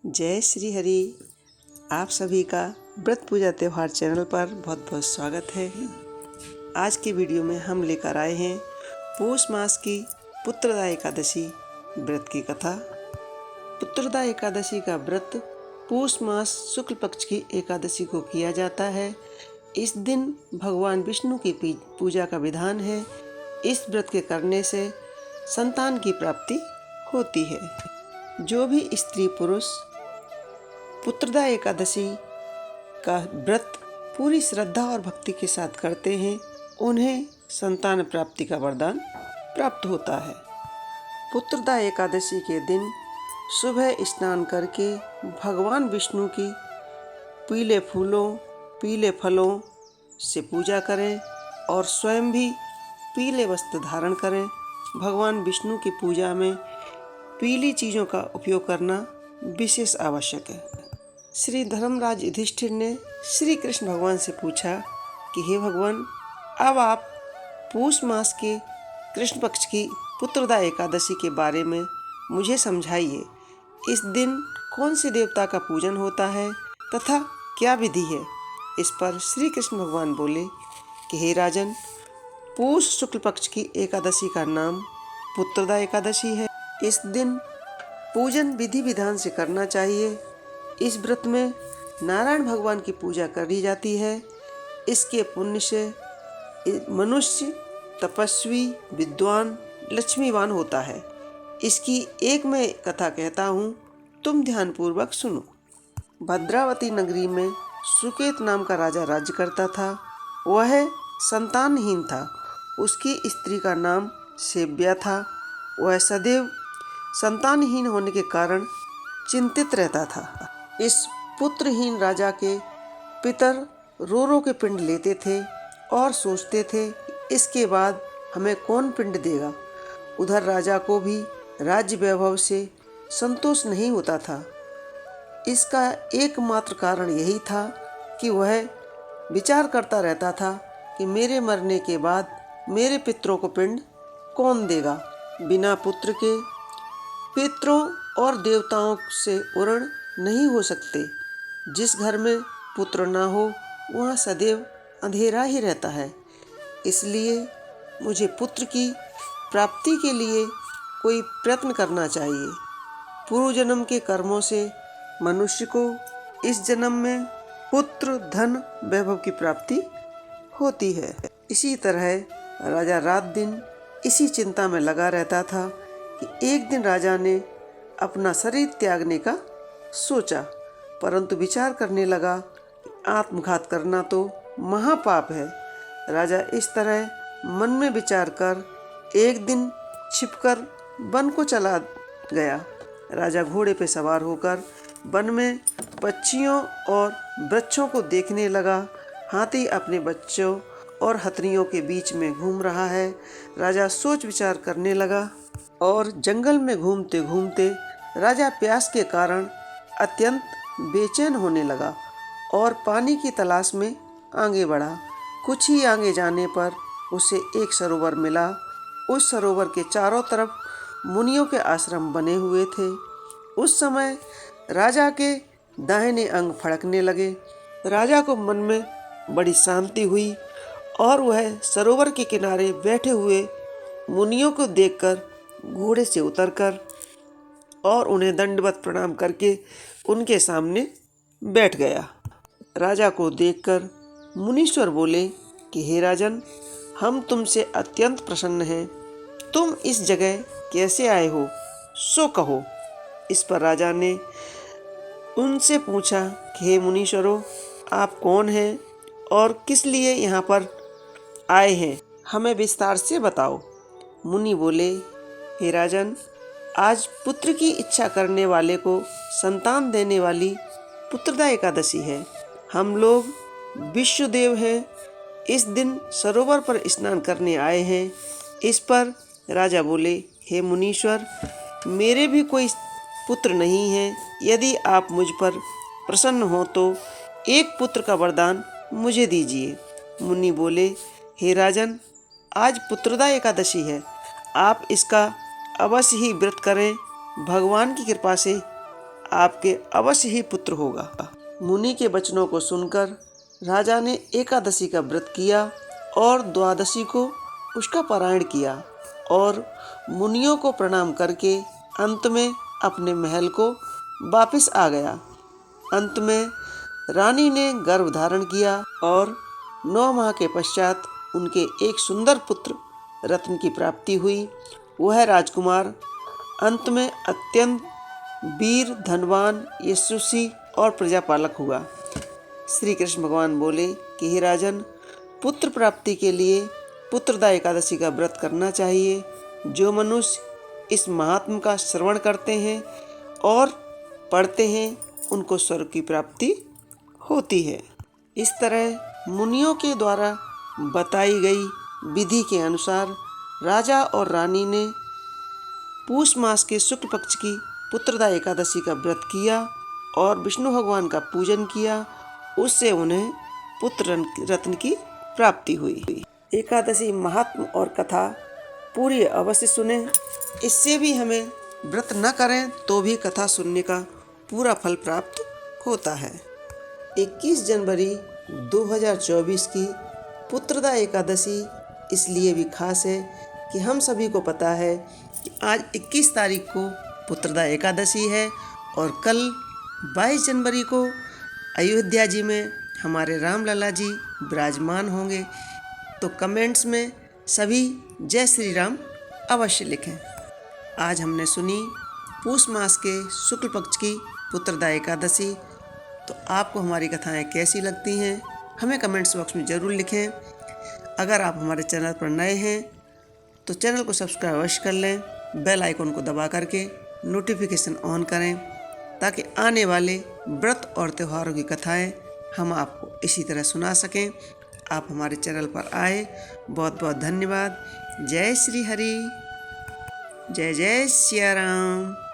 जय श्री हरि। आप सभी का व्रत पूजा त्यौहार चैनल पर बहुत बहुत स्वागत है। आज की वीडियो में हम लेकर आए हैं पौष मास की पुत्रदा एकादशी व्रत की कथा। पुत्रदा एकादशी का व्रत पौष मास शुक्ल पक्ष की एकादशी को किया जाता है। इस दिन भगवान विष्णु की पूजा का विधान है। इस व्रत के करने से संतान की प्राप्ति होती है। जो भी स्त्री पुरुष पुत्रदा एकादशी का व्रत पूरी श्रद्धा और भक्ति के साथ करते हैं, उन्हें संतान प्राप्ति का वरदान प्राप्त होता है। पुत्रदा एकादशी के दिन सुबह स्नान करके भगवान विष्णु की पीले फूलों, पीले फलों से पूजा करें और स्वयं भी पीले वस्त्र धारण करें। भगवान विष्णु की पूजा में पीली चीज़ों का उपयोग करना विशेष आवश्यक है। श्री धर्मराज युधिष्ठिर ने श्री कृष्ण भगवान से पूछा कि हे भगवान, अब आप पौष मास के कृष्ण पक्ष की पुत्रदा एकादशी के बारे में मुझे समझाइए। इस दिन कौन से देवता का पूजन होता है तथा क्या विधि है। इस पर श्री कृष्ण भगवान बोले कि हे राजन, पौष शुक्ल पक्ष की एकादशी का नाम पुत्रदा एकादशी है। इस दिन पूजन विधि विधान से करना चाहिए। इस व्रत में नारायण भगवान की पूजा करी जाती है। इसके पुण्य से मनुष्य तपस्वी, विद्वान, लक्ष्मीवान होता है। इसकी एक मैं कथा कहता हूँ, तुम ध्यानपूर्वक सुनो। भद्रावती नगरी में सुकेत नाम का राजा राज्य करता था। वह संतानहीन था। उसकी स्त्री का नाम सेव्या था। वह सदैव संतानहीन होने के कारण चिंतित रहता था। इस पुत्रहीन राजा के पितर रो रो के पिंड लेते थे और सोचते थे इसके बाद हमें कौन पिंड देगा। उधर राजा को भी राज्य वैभव से संतोष नहीं होता था। इसका एकमात्र कारण यही था कि वह विचार करता रहता था कि मेरे मरने के बाद मेरे पितरों को पिंड कौन देगा। बिना पुत्र के पितरों और देवताओं से उरण नहीं हो सकते। जिस घर में पुत्र ना हो वहाँ सदैव अंधेरा ही रहता है। इसलिए मुझे पुत्र की प्राप्ति के लिए कोई प्रयत्न करना चाहिए। पूर्व जन्म के कर्मों से मनुष्य को इस जन्म में पुत्र, धन, वैभव की प्राप्ति होती है। इसी तरह राजा रात दिन इसी चिंता में लगा रहता था कि एक दिन राजा ने अपना शरीर त्यागने का सोचा, परंतु विचार करने लगा कि आत्मघात करना तो महापाप है। राजा इस तरह मन में विचार कर एक दिन छिपकर वन को चला गया। राजा घोड़े पर सवार होकर वन में पक्षियों और वृक्षों को देखने लगा। हाथी अपने बच्चों और हथनियों के बीच में घूम रहा है। राजा सोच विचार करने लगा और जंगल में घूमते घूमते राजा प्यास के कारण अत्यंत बेचैन होने लगा और पानी की तलाश में आगे बढ़ा। कुछ ही आगे जाने पर उसे एक सरोवर मिला। उस सरोवर के चारों तरफ मुनियों के आश्रम बने हुए थे। उस समय राजा के दाहिने अंग फड़कने लगे। राजा को मन में बड़ी शांति हुई और वह सरोवर के किनारे बैठे हुए मुनियों को देखकर घोड़े से उतरकर और उन्हें दंडवत प्रणाम करके उनके सामने बैठ गया। राजा को देखकर मुनीश्वर बोले कि हे राजन, हम तुमसे अत्यंत प्रसन्न हैं। तुम इस जगह कैसे आए हो, सो कहो। इस पर राजा ने उनसे पूछा कि हे मुनीश्वरों, आप कौन हैं और किस लिए यहाँ पर आए हैं, हमें विस्तार से बताओ। मुनि बोले, हे राजन, आज पुत्र की इच्छा करने वाले को संतान देने वाली पुत्रदा एकादशी है। हम लोग विश्वदेव हैं। इस दिन सरोवर पर स्नान करने आए हैं। इस पर राजा बोले, हे मुनीश्वर, मेरे भी कोई पुत्र नहीं है। यदि आप मुझ पर प्रसन्न हो तो एक पुत्र का वरदान मुझे दीजिए। मुनि बोले, हे राजन, आज पुत्रदा एकादशी है। आप इसका अवश्य ही व्रत करें। भगवान की कृपा से आपके अवश्य ही पुत्र होगा। मुनि के वचनों को सुनकर राजा ने एकादशी का व्रत किया और द्वादशी को उसका पारायण किया और मुनियों को प्रणाम करके अंत में अपने महल को वापस आ गया। अंत में रानी ने गर्भ धारण किया और 9 माह के पश्चात उनके एक सुंदर पुत्र रत्न की प्राप्ति हुई। वह राजकुमार अंत में अत्यंत वीर, धनवान, यशस्वी और प्रजापालक हुआ। श्री कृष्ण भगवान बोले कि हे राजन, पुत्र प्राप्ति के लिए पुत्रदा एकादशी का व्रत करना चाहिए। जो मनुष्य इस महात्म का श्रवण करते हैं और पढ़ते हैं उनको स्वर्ग की प्राप्ति होती है। इस तरह मुनियों के द्वारा बताई गई विधि के अनुसार राजा और रानी ने पूष मास के शुक्ल पक्ष की पुत्रदा एकादशी का व्रत किया और विष्णु भगवान का पूजन किया। उससे उन्हें पुत्र रत्न की प्राप्ति हुई। एकादशी महात्म और कथा पूरी अवश्य सुने। इससे भी हमें व्रत न करें तो भी कथा सुनने का पूरा फल प्राप्त होता है। 21 जनवरी 2024 की पुत्रदा एकादशी इसलिए भी खास है कि हम सभी को पता है कि आज 21 तारीख को पुत्रदा एकादशी है और कल 22 जनवरी को अयोध्या जी में हमारे रामलला जी विराजमान होंगे। तो कमेंट्स में सभी जय श्री राम अवश्य लिखें। आज हमने सुनी पूष मास के शुक्ल पक्ष की पुत्रदा एकादशी। तो आपको हमारी कथाएं कैसी लगती हैं हमें कमेंट्स बॉक्स में ज़रूर लिखें। अगर आप हमारे चैनल पर नए हैं तो चैनल को सब्सक्राइब अवश्य कर लें। बेल आइकन को दबा करके नोटिफिकेशन ऑन करें ताकि आने वाले व्रत और त्योहारों की कथाएं हम आपको इसी तरह सुना सकें। आप हमारे चैनल पर आए, बहुत बहुत धन्यवाद। जय श्री हरि, जय जय सिया राम।